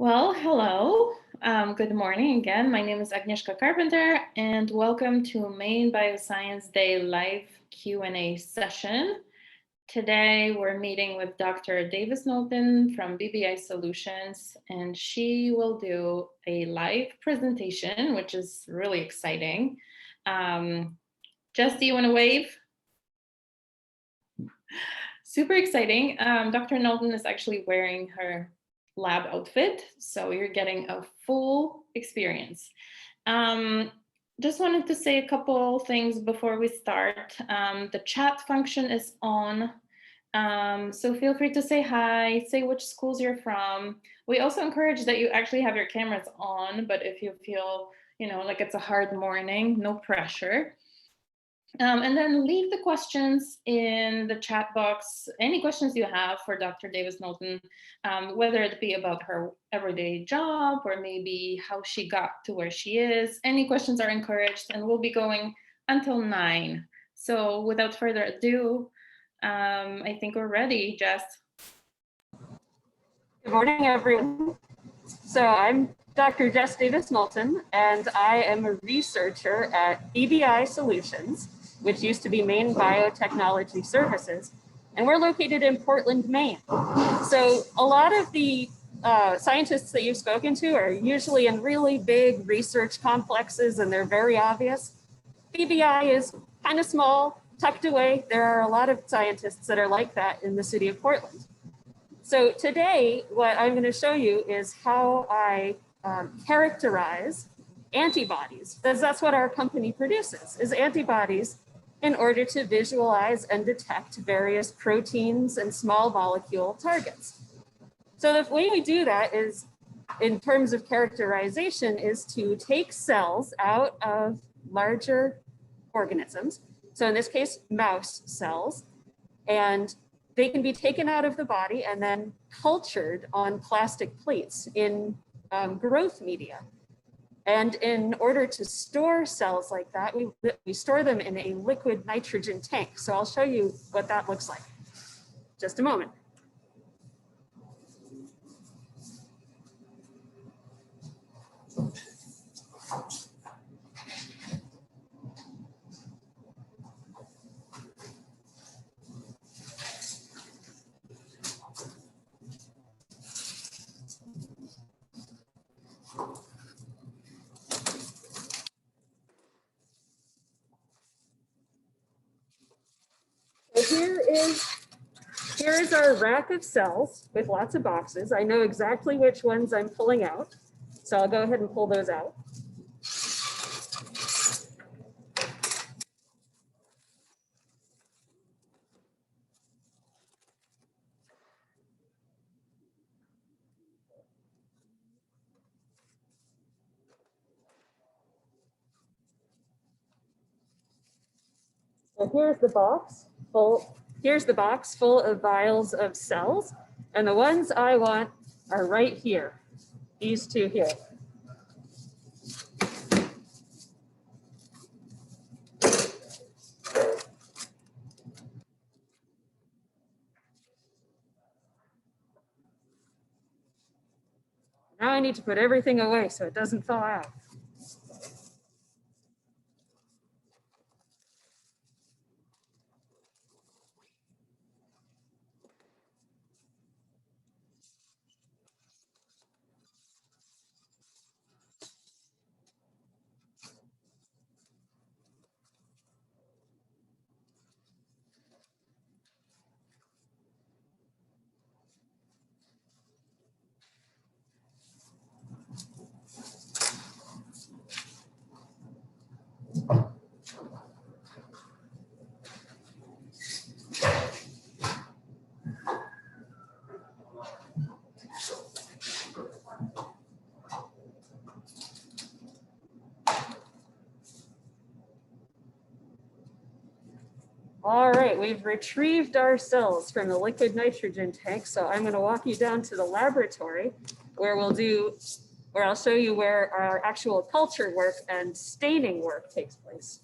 Well, hello. Good morning again. My name is Agnieszka Carpenter, and welcome to Maine Bioscience Day live Q&A session. Today, we're meeting with Dr. Davis-Knowlton from BBI Solutions, and she will do a live presentation, which is really exciting. Jess, do you want to wave? Super exciting. Dr. Knowlton is actually wearing her lab outfit, so you're getting a full experience. Just wanted to say a couple things before we start. The chat function is on, so feel free to say hi, say which schools you're from. We also encourage that you actually have your cameras on, but if you feel, like it's a hard morning, no pressure. And then leave the questions in the chat box, any questions you have for Dr. Davis-Knowlton, whether it be about her everyday job or maybe how she got to where she is. Any questions are encouraged, and we'll be going until 9. So without further ado, I think we're ready, Jess. Good morning, everyone. So I'm Dr. Jess Davis-Knowlton, and I am a researcher at BBI Solutions, which used to be Maine Biotechnology Services, and we're located in Portland, Maine. So a lot of the scientists that you've spoken to are usually in really big research complexes, and they're very obvious. BBI is kind of small, tucked away. There are a lot of scientists that are like that in the city of Portland. So today, what I'm going to show you is how I characterize antibodies, because that's what our company produces, is antibodies in order to visualize and detect various proteins and small molecule targets. So the way we do that is, in terms of characterization, is to take cells out of larger organisms. So in this case, mouse cells, and they can be taken out of the body and then cultured on plastic plates in growth media. And in order to store cells like that, we store them in a liquid nitrogen tank. So I'll show you what that looks like. Just a moment. So here is our rack of cells with lots of boxes. I know exactly which ones I'm pulling out, so I'll go ahead and pull those out. So here's the box full of vials of cells, and the ones I want are right here, these two here. Now I need to put everything away so it doesn't thaw out. All right, we've retrieved our cells from the liquid nitrogen tank. So I'm going to walk you down to the laboratory where I'll show you where our actual culture work and staining work takes place.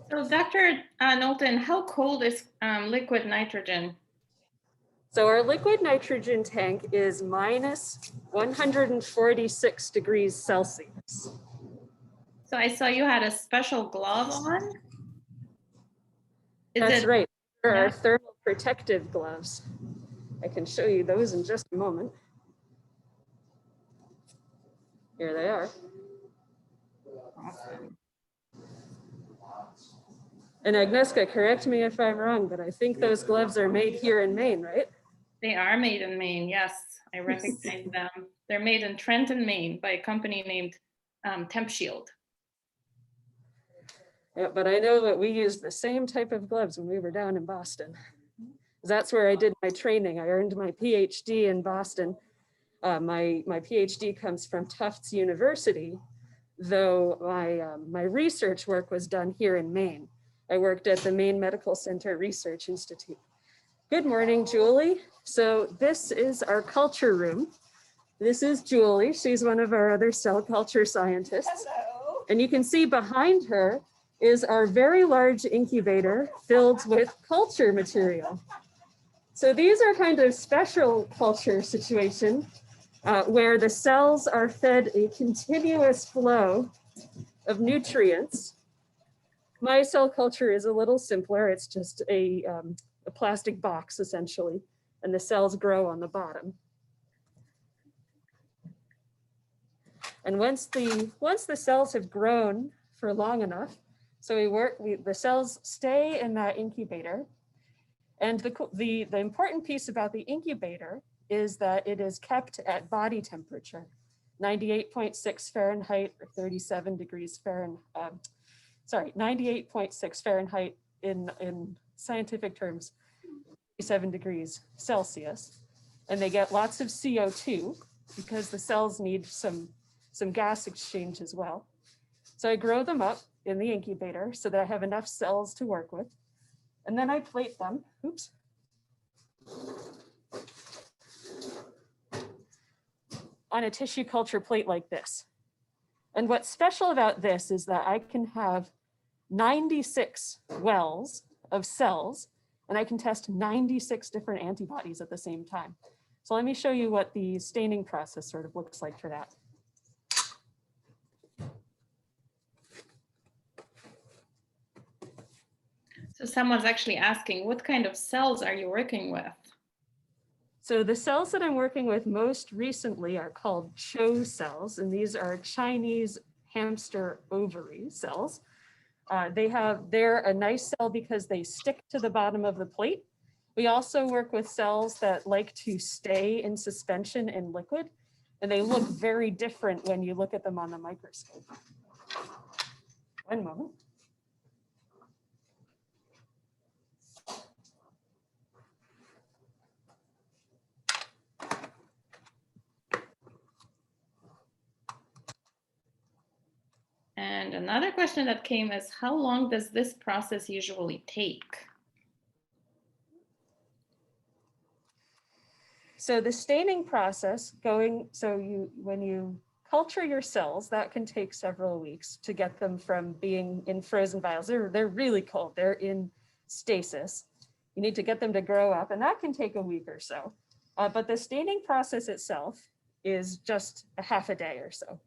So Dr. Knowlton, how cold is liquid nitrogen? So our liquid nitrogen tank is minus 146 degrees Celsius. So I saw you had a special glove on. That's right. There Yeah. are thermal protective gloves. I can show you those in just a moment. Here they are. Awesome. And Agnieszka, correct me if I'm wrong, but I think those gloves are made here in Maine, right? They are made in Maine. Yes, I recognize them. They're made in Trenton, Maine by a company named Temp Shield. Yeah, but I know that we used the same type of gloves when we were down in Boston. That's where I did my training. I earned my PhD in Boston. My PhD comes from Tufts University, though my research work was done here in Maine. I worked at the Maine Medical Center Research Institute. Good morning, Julie. So this is our culture room. This is Julie. She's one of our other cell culture scientists. Hello. And you can see behind her is our very large incubator filled with culture material. So these are kind of special culture situation where the cells are fed a continuous flow of nutrients. My cell culture is a little simpler. It's just a plastic box essentially, and the cells grow on the bottom. And once the cells have grown for long enough, so the cells stay in that incubator. And the important piece about the incubator is that it is kept at body temperature, 98.6 Fahrenheit or 37 degrees Fahrenheit. 98.6 Fahrenheit in scientific terms, 37 degrees Celsius. And they get lots of CO2 because the cells need some gas exchange as well. So I grow them up in the incubator so that I have enough cells to work with. And then I plate them, oops. On a tissue culture plate like this. And what's special about this is that I can have 96 wells of cells, and I can test 96 different antibodies at the same time. So let me show you what the staining process sort of looks like for that. So someone's actually asking, what kind of cells are you working with? So the cells that I'm working with most recently are called CHO cells, and these are Chinese hamster ovary cells. They're a nice cell because they stick to the bottom of the plate. We also work with cells that like to stay in suspension in liquid, and they look very different when you look at them on the microscope. One moment. And another question that came is, how long does this process usually take? So the staining process when you culture your cells, that can take several weeks to get them from being in frozen vials. They're really cold, they're in stasis. You need to get them to grow up, and that can take a week or so. But the staining process itself is just a half a day or so.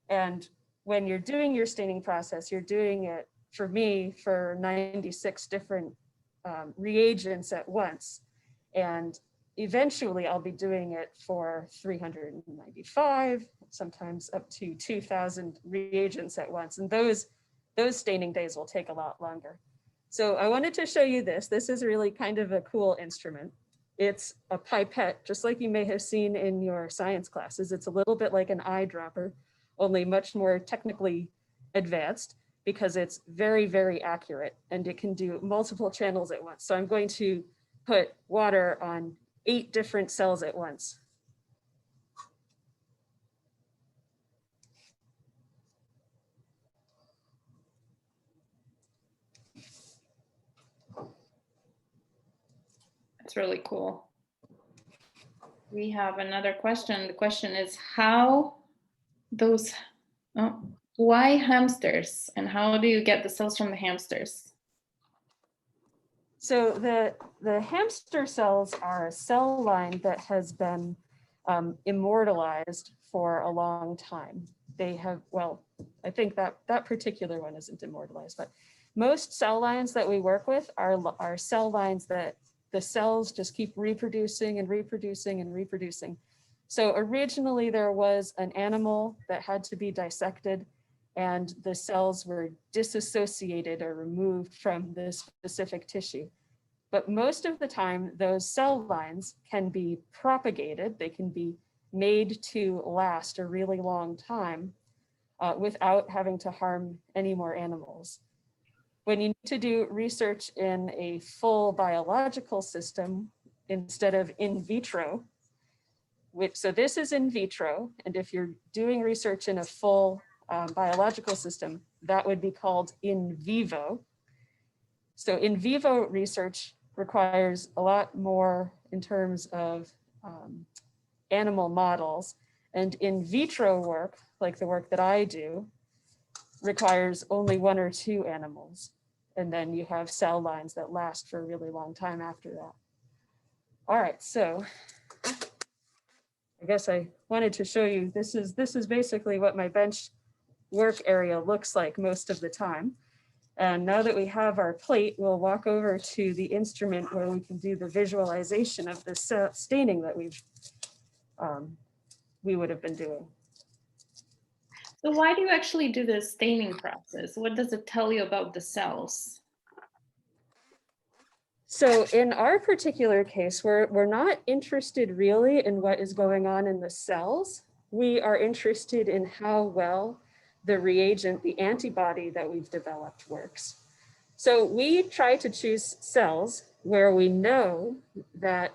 And when you're doing your staining process, you're doing it, for me, for 96 different reagents at once. And eventually I'll be doing it for 395, sometimes up to 2,000 reagents at once. And those staining days will take a lot longer. So I wanted to show you this. This is really kind of a cool instrument. It's a pipette, just like you may have seen in your science classes. It's a little bit like an eyedropper, only much more technically advanced because it's very, very accurate and it can do multiple channels at once. So I'm going to put water on 8 different cells at once. That's really cool. We have another question. The question is why hamsters, and how do you get the cells from the hamsters? So the hamster cells are a cell line that has been immortalized for a long time. They have, well, I think that particular one isn't immortalized, but most cell lines that we work with are cell lines that the cells just keep reproducing and reproducing and reproducing. So originally there was an animal that had to be dissected and the cells were disassociated or removed from the specific tissue. But most of the time, those cell lines can be propagated. They can be made to last a really long time without having to harm any more animals. When you need to do research in a full biological system instead of in vitro, so this is in vitro, and if you're doing research in a full biological system, that would be called in vivo. So in vivo research requires a lot more in terms of animal models, and in vitro work, like the work that I do, requires only 1 or 2 animals. And then you have cell lines that last for a really long time after that. All right, so I guess I wanted to show you, this is basically what my bench work area looks like most of the time. And now that we have our plate, we'll walk over to the instrument where we can do the visualization of the staining that we would have been doing. So why do you actually do the staining process? What does it tell you about the cells? So in our particular case, we're not interested really in what is going on in the cells. We are interested in how well the reagent, the antibody that we've developed works. So we try to choose cells where we know that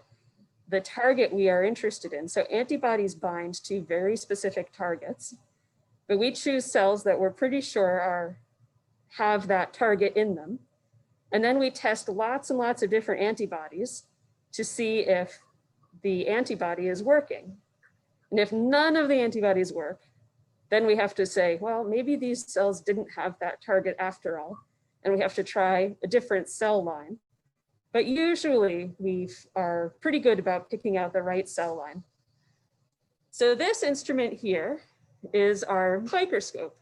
the target we are interested in. So antibodies bind to very specific targets, but we choose cells that we're pretty sure have that target in them. And then we test lots and lots of different antibodies to see if the antibody is working. And if none of the antibodies work, then we have to say, well, maybe these cells didn't have that target after all, and we have to try a different cell line. But usually we are pretty good about picking out the right cell line. So this instrument here is our microscope.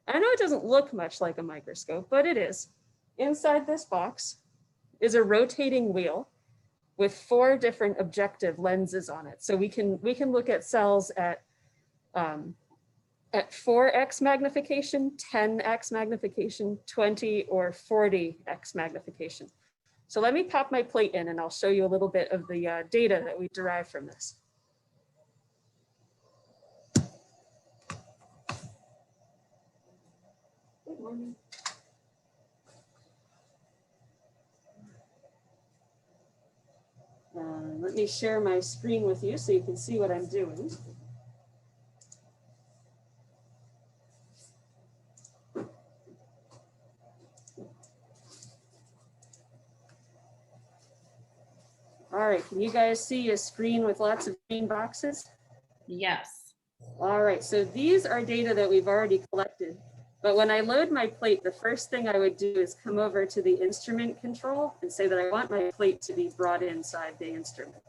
I know it doesn't look much like a microscope, but it is. Inside this box is a rotating wheel with 4 different objective lenses on it. So we can look at cells at 4x magnification, 10x magnification, 20 or 40x magnification. So let me pop my plate in and I'll show you a little bit of the data that we derive from this. Good morning. Let me share my screen with you so you can see what I'm doing. All right, can you guys see a screen with lots of green boxes? Yes. All right, so these are data that we've already collected. But when I load my plate, the first thing I would do is come over to the instrument control and say that I want my plate to be brought inside the instrument.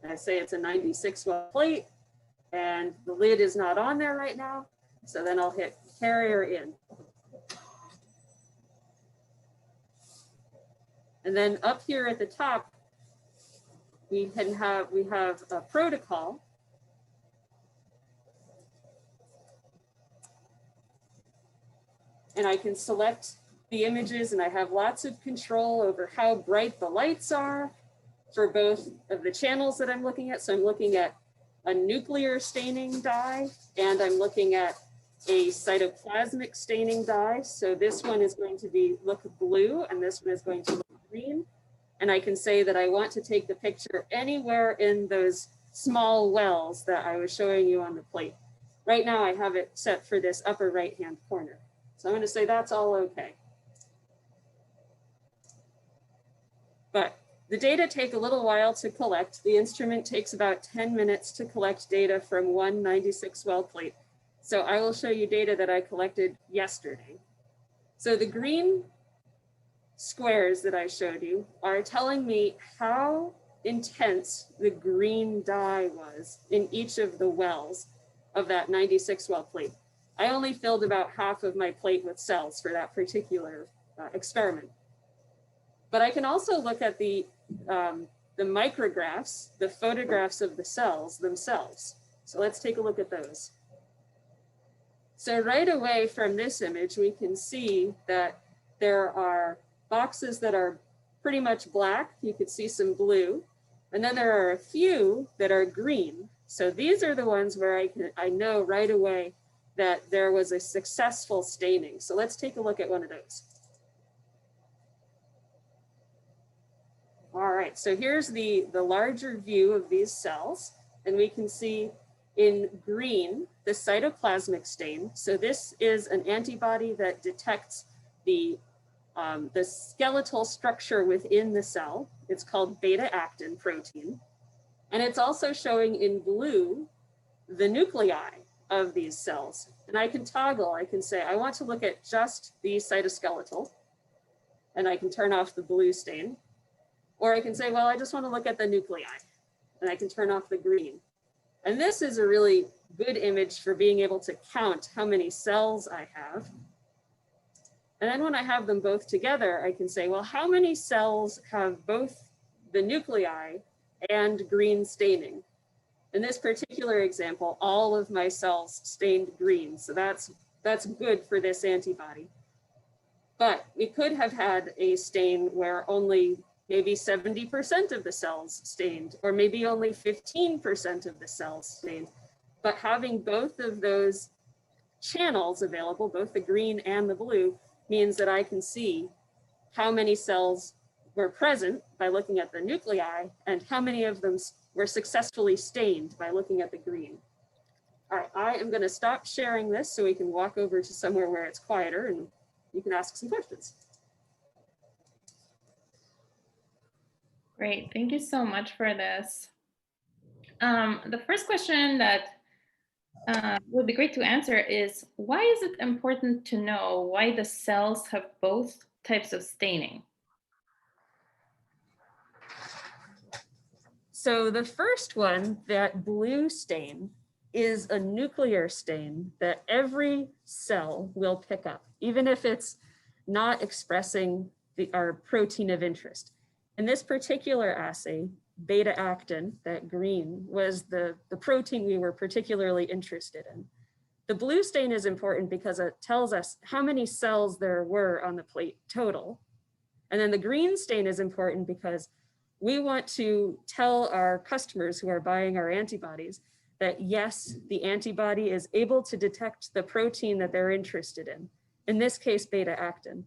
And I say it's a 96 well plate and the lid is not on there right now. So then I'll hit carrier in. And then up here at the top, we have a protocol. And I can select the images and I have lots of control over how bright the lights are for both of the channels that I'm looking at. So I'm looking at a nuclear staining dye and I'm looking at a cytoplasmic staining dye. So this one is going to look blue and this one is going to look green. And I can say that I want to take the picture anywhere in those small wells that I was showing you on the plate. Right now I have it set for this upper right-hand corner. So I'm going to say that's all okay. But the data take a little while to collect. The instrument takes about 10 minutes to collect data from one 96 well plate. So I will show you data that I collected yesterday. So the green squares that I showed you are telling me how intense the green dye was in each of the wells of that 96 well plate. I only filled about half of my plate with cells for that particular experiment. But I can also look at the micrographs, the photographs of the cells themselves. So let's take a look at those. So right away from this image, we can see that there are boxes that are pretty much black. You could see some blue. And then there are a few that are green. So these are the ones where I know right away that there was a successful staining. So let's take a look at one of those. All right, so here's the larger view of these cells. And we can see in green, the cytoplasmic stain. So this is an antibody that detects the skeletal structure within the cell. It's called beta-actin protein. And it's also showing in blue the nuclei of these cells. And I can toggle, I can say, I want to look at just the cytoskeletal, and I can turn off the blue stain. Or I can say, well, I just want to look at the nuclei, and I can turn off the green. And this is a really good image for being able to count how many cells I have. And then when I have them both together, I can say, well, how many cells have both the nuclei and green staining? In this particular example, all of my cells stained green. So that's good for this antibody. But we could have had a stain where only maybe 70% of the cells stained, or maybe only 15% of the cells stained. But having both of those channels available, both the green and the blue, means that I can see how many cells were present by looking at the nuclei and how many of them were successfully stained by looking at the green. All right, I am going to stop sharing this so we can walk over to somewhere where it's quieter and you can ask some questions. Great, thank you so much for this. The first question that would be great to answer is, why is it important to know why the cells have both types of staining? So the first one, that blue stain, is a nuclear stain that every cell will pick up, even if it's not expressing our protein of interest. In this particular assay, beta-actin, that green, was the protein we were particularly interested in. The blue stain is important because it tells us how many cells there were on the plate total. And then the green stain is important because we want to tell our customers who are buying our antibodies that yes, the antibody is able to detect the protein that they're interested in this case, beta-actin.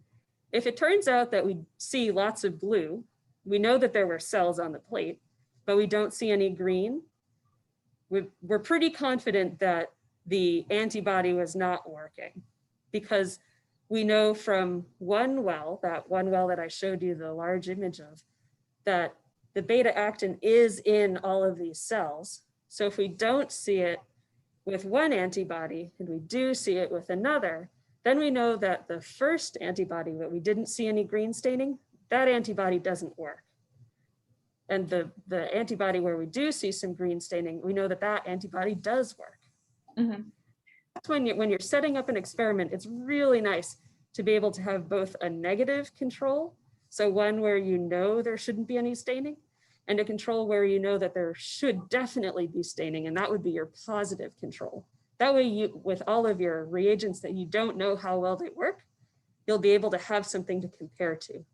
If it turns out that we see lots of blue, we know that there were cells on the plate, but we don't see any green, we're pretty confident that the antibody was not working, because we know from one well, that one well that I showed you the large image of, that the beta-actin is in all of these cells. So if we don't see it with one antibody and we do see it with another, then we know that the first antibody that we didn't see any green staining, that antibody doesn't work. And the antibody where we do see some green staining, we know that that antibody does work. Mm-hmm. That's when you're setting up an experiment, it's really nice to be able to have both a negative control, so one where you know there shouldn't be any staining, and a control where you know that there should definitely be staining, and that would be your positive control. That way, you, with all of your reagents that you don't know how well they work, you'll be able to have something to compare to.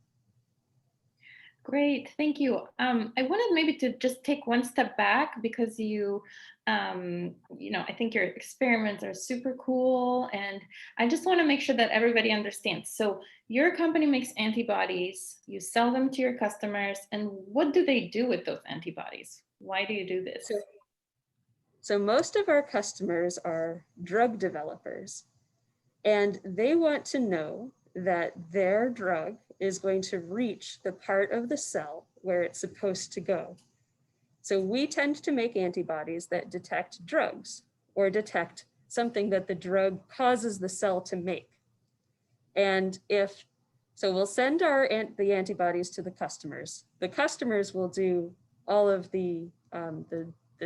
Great, thank you. I wanted maybe to just take one step back, because you know, I think your experiments are super cool, and I just want to make sure that everybody understands. So your company makes antibodies, you sell them to your customers, and what do they do with those antibodies? Why do you do this? So most of our customers are drug developers, and they want to know that their drug is going to reach the part of the cell where it's supposed to go. So we tend to make antibodies that detect drugs or detect something that the drug causes the cell to make. And if So we'll send the antibodies to the customers. The customers will do all of the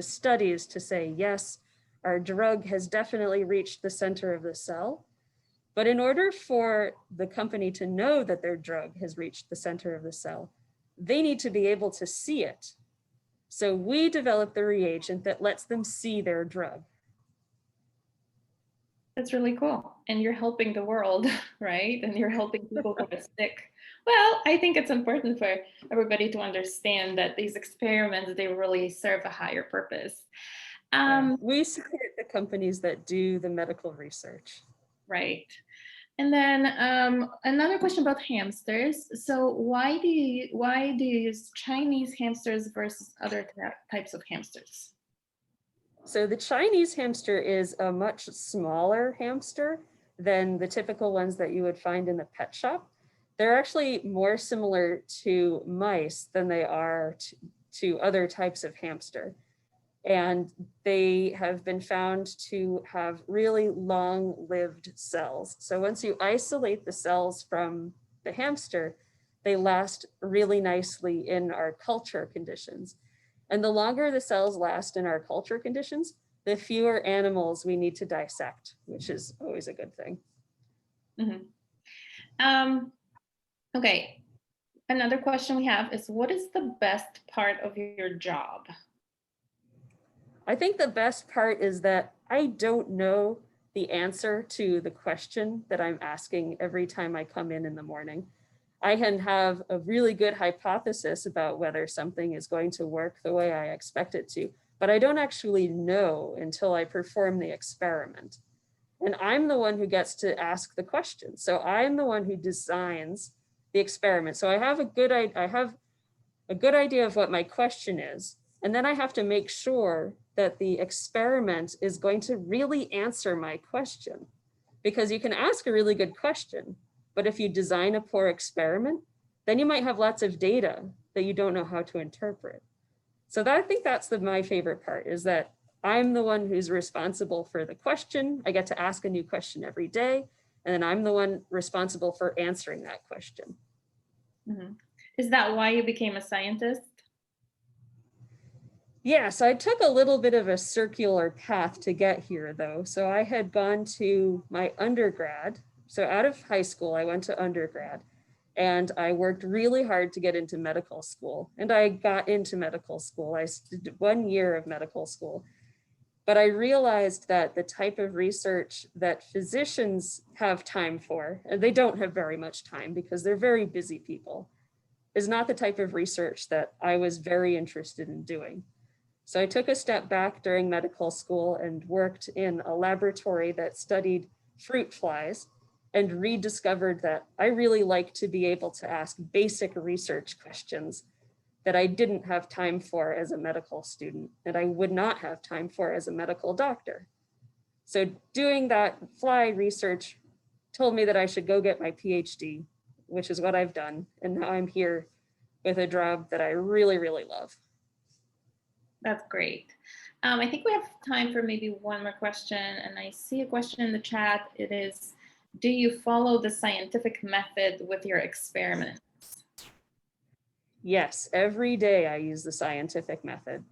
studies to say, yes, our drug has definitely reached the center of the cell. But in order for the company to know that their drug has reached the center of the cell, they need to be able to see it. So we develop the reagent that lets them see their drug. That's really cool. And you're helping the world, right? And you're helping people who are sick. Well, I think it's important for everybody to understand that these experiments, they really serve a higher purpose. We support the companies that do the medical research. Right. And then another question about hamsters. So why do you use Chinese hamsters versus other types of hamsters? So the Chinese hamster is a much smaller hamster than the typical ones that you would find in the pet shop. They're actually more similar to mice than they are to other types of hamster. And they have been found to have really long-lived cells. So once you isolate the cells from the hamster, they last really nicely in our culture conditions. And the longer the cells last in our culture conditions, the fewer animals we need to dissect, which is always a good thing. Mm-hmm. Okay, another question we have is, what is the best part of your job? I think the best part is that I don't know the answer to the question that I'm asking every time I come in the morning. I can have a really good hypothesis about whether something is going to work the way I expect it to, but I don't actually know until I perform the experiment. And I'm the one who gets to ask the question. So I'm the one who designs the experiment. So I have a good idea of what my question is. And then I have to make sure that the experiment is going to really answer my question. Because you can ask a really good question, but if you design a poor experiment, then you might have lots of data that you don't know how to interpret. So I think that's my favorite part, is that I'm the one who's responsible for the question. I get to ask a new question every day, and then I'm the one responsible for answering that question. Mm-hmm. Is that why you became a scientist? Yes, I took a little bit of a circular path to get here, though. So I had gone to my undergrad. So out of high school, I went to undergrad, and I worked really hard to get into medical school. And I got into medical school. I did 1 year of medical school. But I realized that the type of research that physicians have time for, and they don't have very much time because they're very busy people, is not the type of research that I was very interested in doing. So I took a step back during medical school and worked in a laboratory that studied fruit flies, and rediscovered that I really like to be able to ask basic research questions that I didn't have time for as a medical student, and I would not have time for as a medical doctor. So doing that fly research told me that I should go get my PhD, which is what I've done. And now I'm here with a job that I really, really love. That's great. I think we have time for maybe one more question. And I see a question in the chat. It is, do you follow the scientific method with your experiments? Yes, every day I use the scientific method.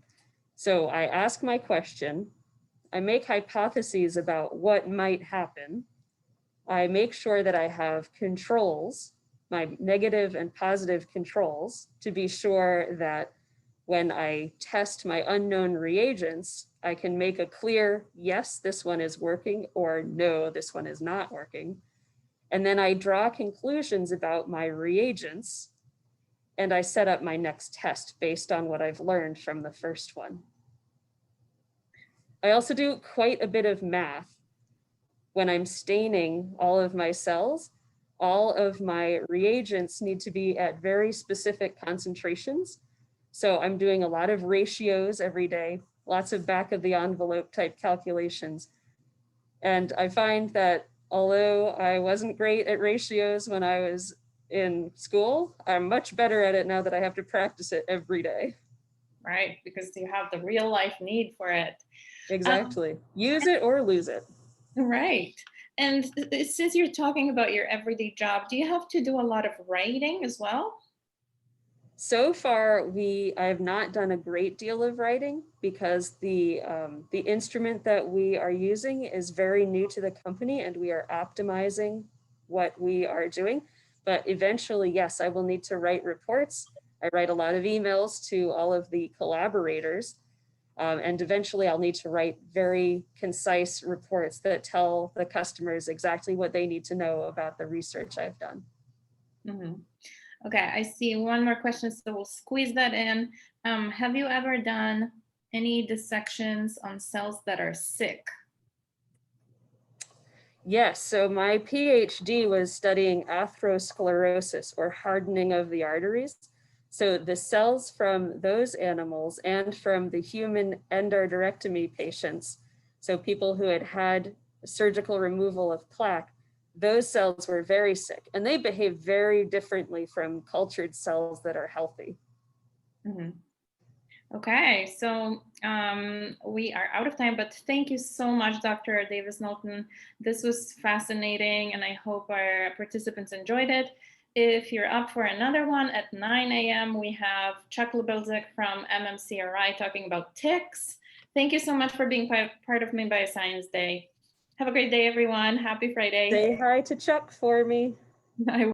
So I ask my question, I make hypotheses about what might happen. I make sure that I have controls, my negative and positive controls, to be sure that when I test my unknown reagents, I can make a clear, yes, this one is working, or no, this one is not working. And then I draw conclusions about my reagents, and I set up my next test based on what I've learned from the first one. I also do quite a bit of math. When I'm staining all of my cells, all of my reagents need to be at very specific concentrations. So I'm doing a lot of ratios every day, lots of back of the envelope type calculations. And I find that although I wasn't great at ratios when I was in school, I'm much better at it now that I have to practice it every day. Right, because you have the real life need for it. Exactly. Use it or lose it. Right. And since you're talking about your everyday job, do you have to do a lot of writing as well? So far, I have not done a great deal of writing because the instrument that we are using is very new to the company and we are optimizing what we are doing. But eventually, yes, I will need to write reports. I write a lot of emails to all of the collaborators. And eventually I'll need to write very concise reports that tell the customers exactly what they need to know about the research I've done. Mhm. Okay, I see one more question, so we'll squeeze that in. Have you ever done any dissections on cells that are sick? Yes, so my PhD was studying atherosclerosis or hardening of the arteries. So the cells from those animals and from the human endarterectomy patients, so people who had had surgical removal of plaque, those cells were very sick and they behave very differently from cultured cells that are healthy. Mhm. Okay, so we are out of time, but thank you so much, Dr. Davis-Knowlton. This was fascinating, and I hope our participants enjoyed it. If you're up for another one at 9 a.m., we have Chuck Lebilzik from MMCRI talking about ticks. Thank you so much for being part of Maine Bioscience Day. Have a great day, everyone. Happy Friday. Say hi to Chuck for me. I